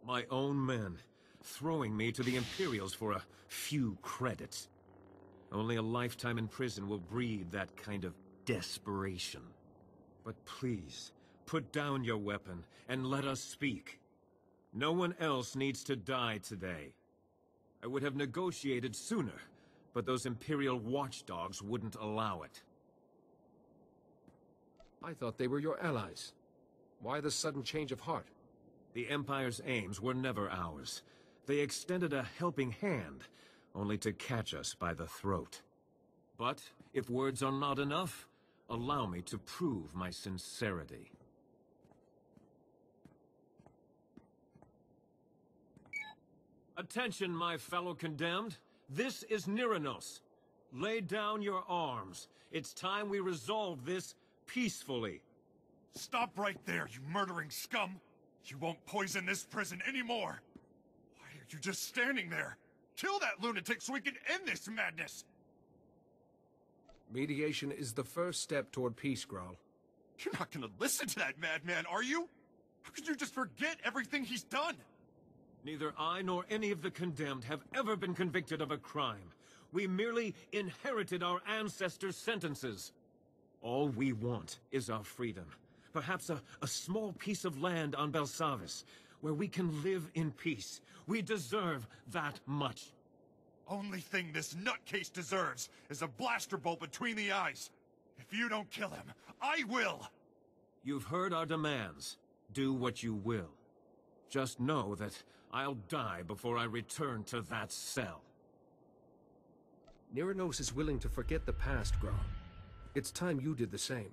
My own men, throwing me to the Imperials for a few credits. Only a lifetime in prison will breed that kind of desperation. But please, put down your weapon and let us speak. No one else needs to die today. I would have negotiated sooner, but those Imperial watchdogs wouldn't allow it. I thought they were your allies. Why the sudden change of heart? The Empire's aims were never ours. They extended a helping hand, only to catch us by the throat. But if words are not enough, allow me to prove my sincerity. Attention, my fellow condemned. This is Nyranos. Lay down your arms. It's time we resolve this peacefully. Stop right there, you murdering scum! You won't poison this prison anymore! Why are you just standing there? Kill that lunatic so we can end this madness! Mediation is the first step toward peace, Grawl. You're not gonna listen to that madman, are you? How could you just forget everything he's done? Neither I nor any of the condemned have ever been convicted of a crime. We merely inherited our ancestors' sentences. All we want is our freedom. Perhaps a small piece of land on Belsavis, where we can live in peace. We deserve that much. Only thing this nutcase deserves is a blaster bolt between the eyes. If you don't kill him, I will! You've heard our demands. Do what you will. Just know that I'll die before I return to that cell. Nyranos is willing to forget the past, Grawl. It's time you did the same.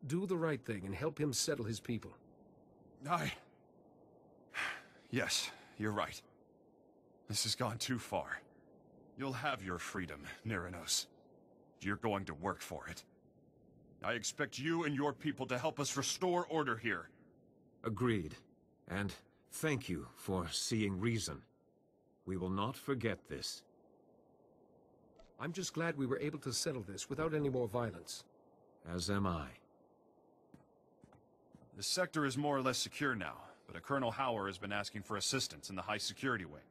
Do the right thing and help him settle his people. Yes, you're right. This has gone too far. You'll have your freedom, Nyranos. You're going to work for it. I expect you and your people to help us restore order here. Agreed. And thank you for seeing reason. We will not forget this. I'm just glad we were able to settle this without any more violence. As am I. The sector is more or less secure now, but a Colonel Hauer has been asking for assistance in the high security wing.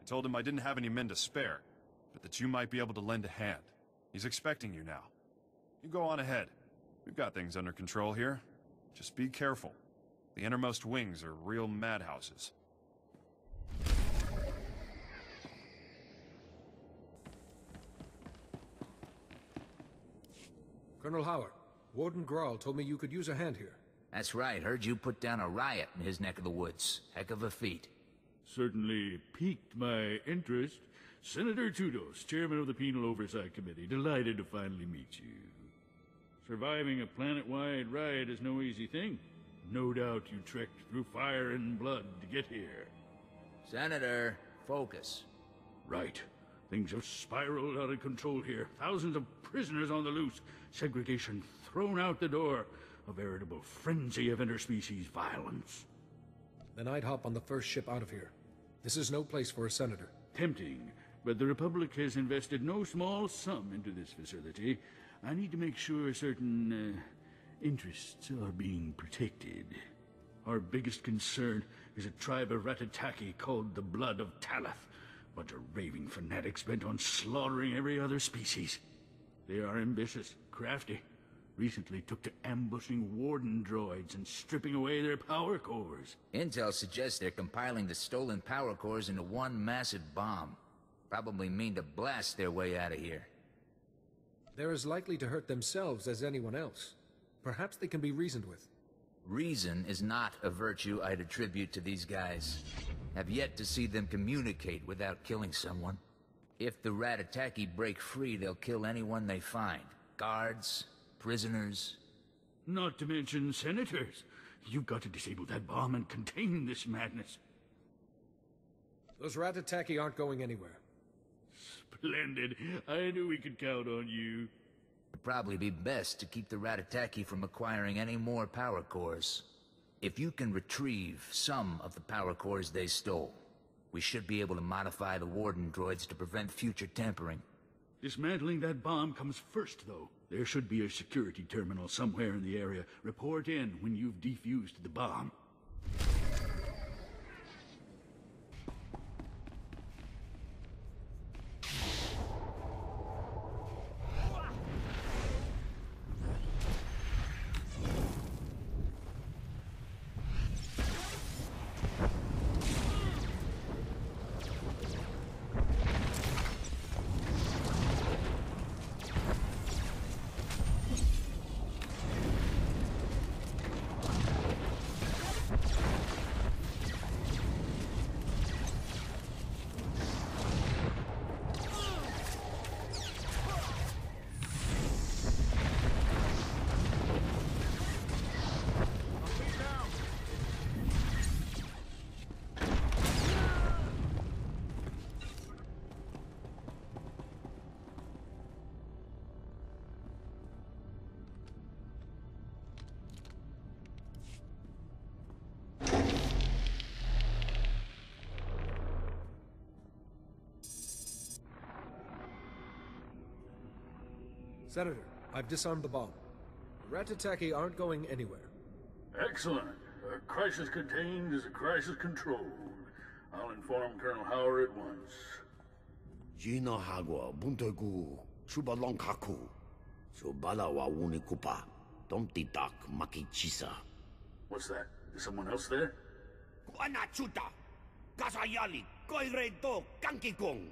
I told him I didn't have any men to spare, but that you might be able to lend a hand. He's expecting you now. You go on ahead. We've got things under control here. Just be careful. The innermost wings are real madhouses. Colonel Hauer, Warden Grawl told me you could use a hand here. That's right. Heard you put down a riot in his neck of the woods. Heck of a feat. Certainly piqued my interest. Senator Tudos, chairman of the Penal Oversight Committee. Delighted to finally meet you. Surviving a planet-wide riot is no easy thing. No doubt you trekked through fire and blood to get here. Senator, focus. Right. Things have spiraled out of control here. Thousands of prisoners on the loose. Segregation thrown out the door. A veritable frenzy of interspecies violence. Then I'd hop on the first ship out of here. This is no place for a senator. Tempting, but the Republic has invested no small sum into this facility. I need to make sure certain, interests are being protected. Our biggest concern is a tribe of Ratataki called the Blood of Talath. Bunch of raving fanatics bent on slaughtering every other species. They are ambitious, crafty. Recently took to ambushing warden droids and stripping away their power cores. Intel suggests they're compiling the stolen power cores into one massive bomb. Probably mean to blast their way out of here. They're as likely to hurt themselves as anyone else. Perhaps they can be reasoned with. Reason is not a virtue I'd attribute to these guys. Have yet to see them communicate without killing someone. If the Ratataki break free, they'll kill anyone they find. Guards, prisoners. Not to mention senators. You've got to disable that bomb and contain this madness. Those Ratataki aren't going anywhere. Splendid. I knew we could count on you. It'd probably be best to keep the Ratataki from acquiring any more power cores. If you can retrieve some of the power cores they stole, we should be able to modify the warden droids to prevent future tampering. Dismantling that bomb comes first, though. There should be a security terminal somewhere in the area. Report in when you've defused the bomb. Senator, I've disarmed the bomb. The Ratataki aren't going anywhere. Excellent. A crisis contained is a crisis controlled. I'll inform Colonel Howard at once. Gina Hagwa, Buntagu, Chubalonkaku, Subala wa Wunikupa, Tomtitak Makichisa. What's that? Is someone else there? Guanachuta, Kasayali, Koiredo, Kankikong.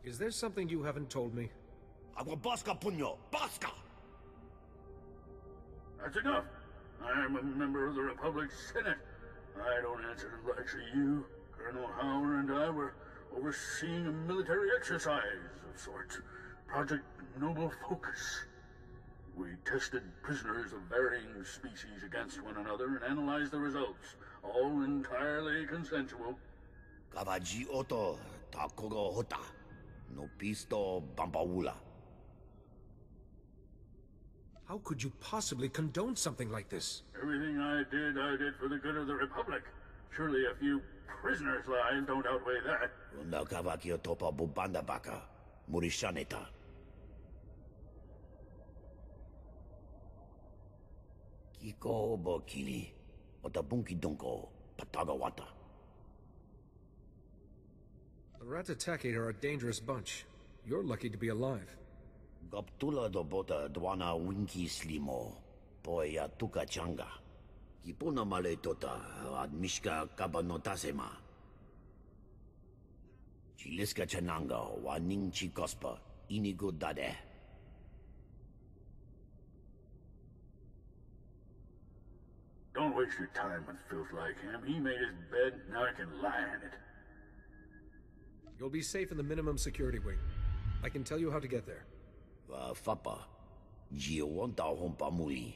Is there something you haven't told me? Agua Bosca Puño, Bosca! That's enough. I'm a member of the Republic's Senate. I don't answer to the likes of you. Colonel Howard and I were overseeing a military exercise of sorts. Project Noble Focus. We tested prisoners of varying species against one another and analyzed the results. All entirely consensual. Kavaji Oto, Takogo Hota, No Pisto Bampaula. How could you possibly condone something like this? Everything I did for the good of the Republic. Surely a few prisoners' lives don't outweigh that. Runda Kavakio Topa Bubanda Baka, Murishaneta. Kiko Bokili, Otabunki Donko, Patagawata. The Ratataki are a dangerous bunch. You're lucky to be alive. Gaptula do bota dwana winki slimo, poya tuka changa. Kipuna male tota, admishka kabanotasema. Chiliska chananga, waning chikospa, inigo dade. Don't waste your time with filth like him. He made his bed, now he can lie in it. You'll be safe in the minimum security wing. I can tell you how to get there. Fapa, Giowanta Hompamuli,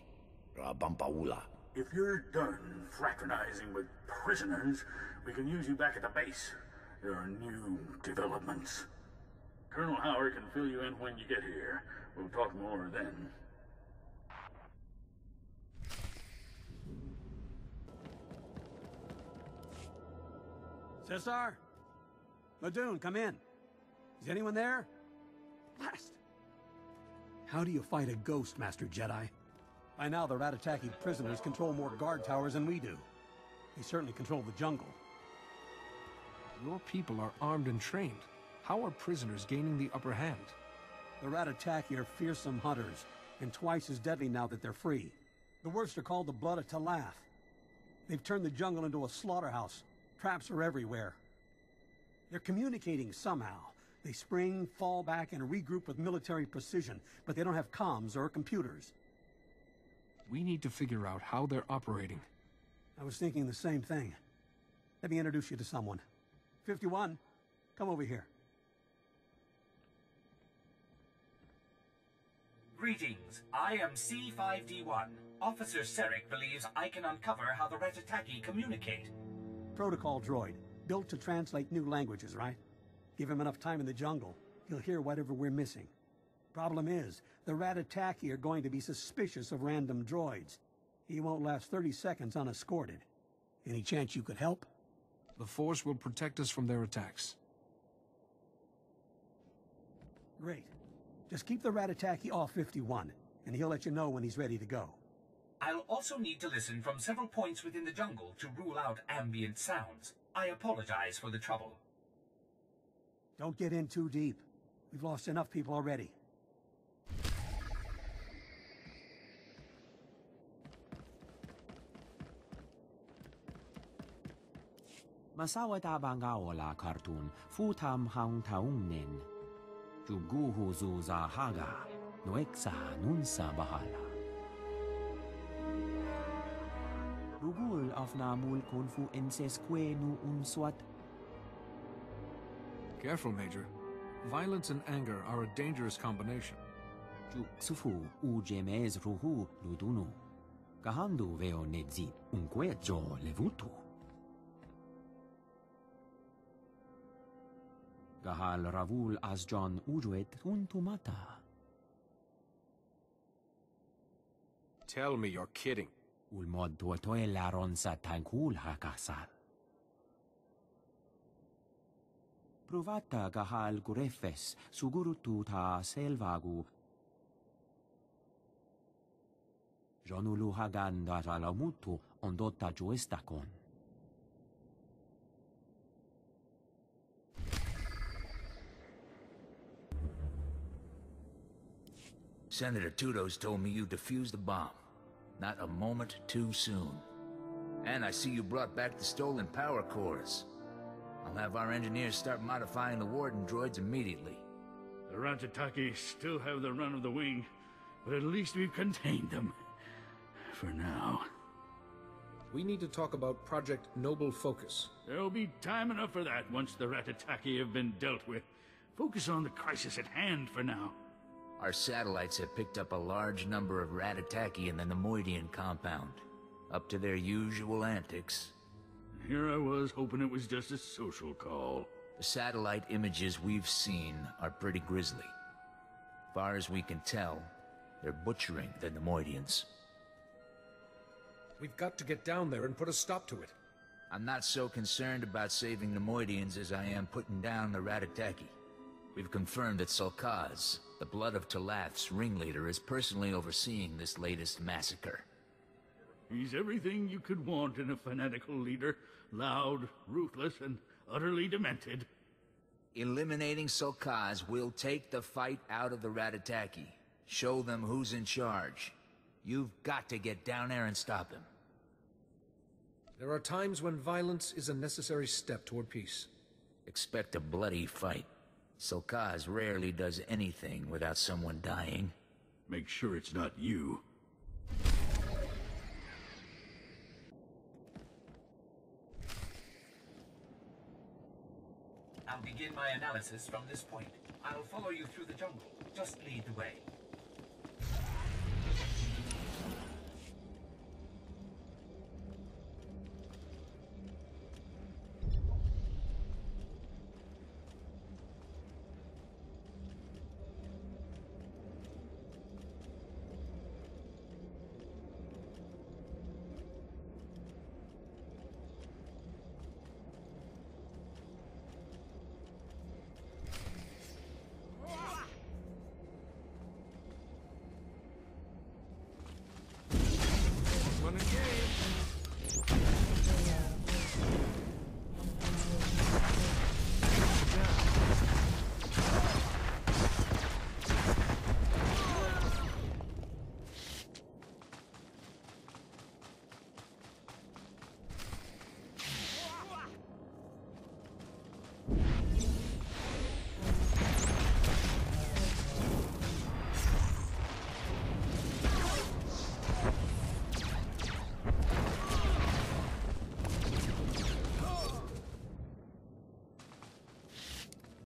Rabampaula. If you're done fraternizing with prisoners, we can use you back at the base. There are new developments. Colonel Howard can fill you in when you get here. We'll talk more then. Cesar? Ladoon, come in. Is anyone there? Blast! How do you fight a ghost, Master Jedi? By now, the Ratataki prisoners control more guard towers than we do. They certainly control the jungle. Your people are armed and trained. How are prisoners gaining the upper hand? The Ratataki are fearsome hunters, and twice as deadly now that they're free. The worst are called the Blood of Talath. They've turned the jungle into a slaughterhouse. Traps are everywhere. They're communicating somehow. They spring, fall back, and regroup with military precision, but they don't have comms or computers. We need to figure out how they're operating. I was thinking the same thing. Let me introduce you to someone. 51, come over here. Greetings. I am C5D1. Officer Serek believes I can uncover how the Ratataki communicate. Protocol droid, built to translate new languages, right? Give him enough time in the jungle, he'll hear whatever we're missing. Problem is, the Ratataki are going to be suspicious of random droids. He won't last 30 seconds unescorted. Any chance you could help? The Force will protect us from their attacks. Great. Just keep the Ratataki off 51, and he'll let you know when he's ready to go. I'll also need to listen from several points within the jungle to rule out ambient sounds. I apologize for the trouble. Don't get in too deep. We've lost enough people already. Masawata bangaola cartoon futam haung taung nen. Juguhu zuza haga noeksa nunsa bahala. Rugul afnamul kunfu ensesque nu unswat. Careful, Major. Violence and anger are a dangerous combination. Juksufu ujemes ruhu ludunu. Kahandu veo nedzi unquejo levutu. Gahal ravul asjon ujuet untumata. Tell me you're kidding. Ulmod tuatoe laron sa tankul hakasal. Provata kahal gurefes, sugurutu ta selvagu. Jonulu hagan daralamutu ondota juestakon. Senator Tudos told me you defused the bomb. Not a moment too soon. And I see you brought back the stolen power cores. I'll have our engineers start modifying the Warden droids immediately. The Ratataki still have the run of the wing, but at least we've contained them. For now. We need to talk about Project Noble Focus. There'll be time enough for that once the Ratataki have been dealt with. Focus on the crisis at hand for now. Our satellites have picked up a large number of Ratataki in the Nemoidian compound. Up to their usual antics. Here I was, hoping it was just a social call. The satellite images we've seen are pretty grisly. Far as we can tell, they're butchering the Nemoidians. We've got to get down there and put a stop to it. I'm not so concerned about saving Nemoidians as I am putting down the Ratataki. We've confirmed that Sulkaz, the Blood of Talath's ringleader, is personally overseeing this latest massacre. He's everything you could want in a fanatical leader. Loud, ruthless, and utterly demented. Eliminating Sulkaz will take the fight out of the Ratataki. Show them who's in charge. You've got to get down there and stop him. There are times when violence is a necessary step toward peace. Expect a bloody fight. Sulkaz rarely does anything without someone dying. Make sure it's not you. I'll begin my analysis from this point. I'll follow you through the jungle. Just lead the way.